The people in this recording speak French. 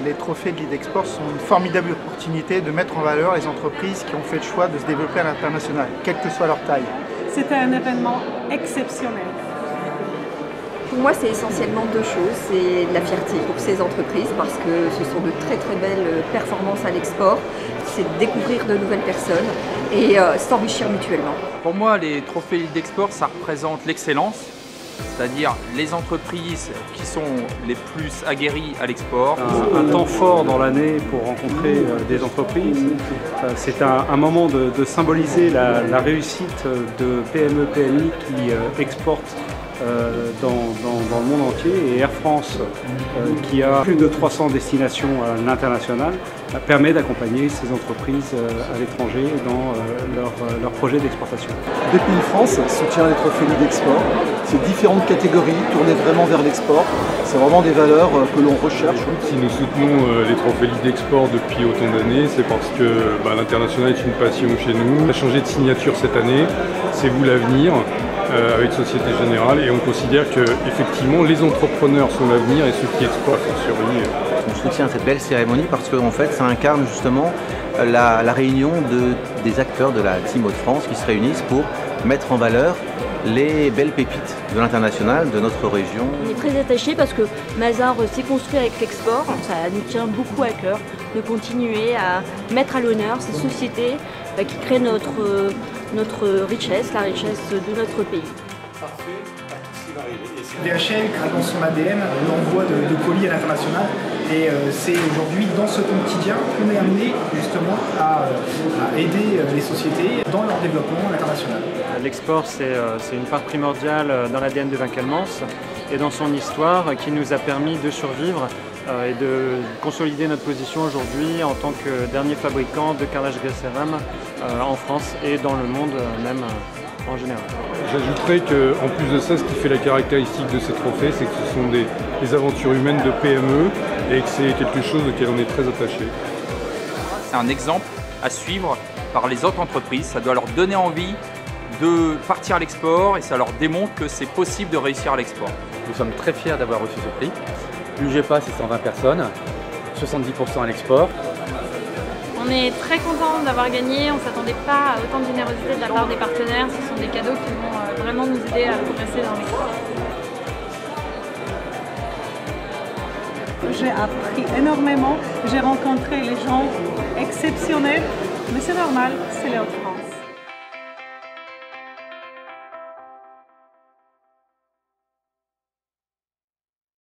Les trophées de l'Idexport sont une formidable opportunité de mettre en valeur les entreprises qui ont fait le choix de se développer à l'international, quelle que soit leur taille. C'était un événement exceptionnel. Pour moi, c'est essentiellement deux choses. C'est de la fierté pour ces entreprises parce que ce sont de très très belles performances à l'export. C'est de découvrir de nouvelles personnes et s'enrichir mutuellement. Pour moi, les trophées Lidexport, ça représente l'excellence, c'est-à-dire les entreprises qui sont les plus aguerries à l'export. Un temps fort dans l'année pour rencontrer des entreprises. C'est un moment de symboliser la réussite de PME, PMI qui exportent dans le monde entier, et Air France, qui a plus de 300 destinations à l'international, permet d'accompagner ces entreprises à l'étranger dans leur projet d'exportation. BPI France soutient les trophées Lidexport. C'est différentes catégories tournées vraiment vers l'export. C'est vraiment des valeurs que l'on recherche. Si nous soutenons les trophées Lidexport depuis autant d'années, c'est parce que l'international est une passion chez nous. On a changé de signature cette année, c'est vous l'avenir. Avec Société Générale, et on considère que effectivement les entrepreneurs sont l'avenir et ceux qui exportent sont surveillés. On soutient cette belle cérémonie parce qu'en fait ça incarne justement la réunion des acteurs de la Team Hauts-de-France qui se réunissent pour mettre en valeur les belles pépites de l'international, de notre région. On est très attachés parce que Mazars s'est construit avec l'export. Ça nous tient beaucoup à cœur de continuer à mettre à l'honneur ces sociétés qui créent notre richesse, la richesse de notre pays. DHL a dans son ADN l'envoi de colis à l'international et c'est aujourd'hui dans ce quotidien qu'on est amené justement à aider les sociétés dans leur développement à l'international. L'export, c'est une part primordiale dans l'ADN de Vincalmans et dans son histoire qui nous a permis de survivre et de consolider notre position aujourd'hui en tant que dernier fabricant de carrelage gris-cérame en France et dans le monde même en général. J'ajouterais qu'en plus de ça, ce qui fait la caractéristique de ces trophées, c'est que ce sont des aventures humaines de PME et que c'est quelque chose auquel on est très attaché. C'est un exemple à suivre par les autres entreprises, ça doit leur donner envie de partir à l'export et ça leur démontre que c'est possible de réussir à l'export. Nous sommes très fiers d'avoir reçu ce prix. L'UGPA, c'est 120 personnes, 70% à l'export. On est très contents d'avoir gagné, on ne s'attendait pas à autant de générosité de la part des partenaires. Ce sont des cadeaux qui vont vraiment nous aider à progresser dans l'export. J'ai appris énormément, j'ai rencontré les gens exceptionnels, mais c'est normal, c'est leur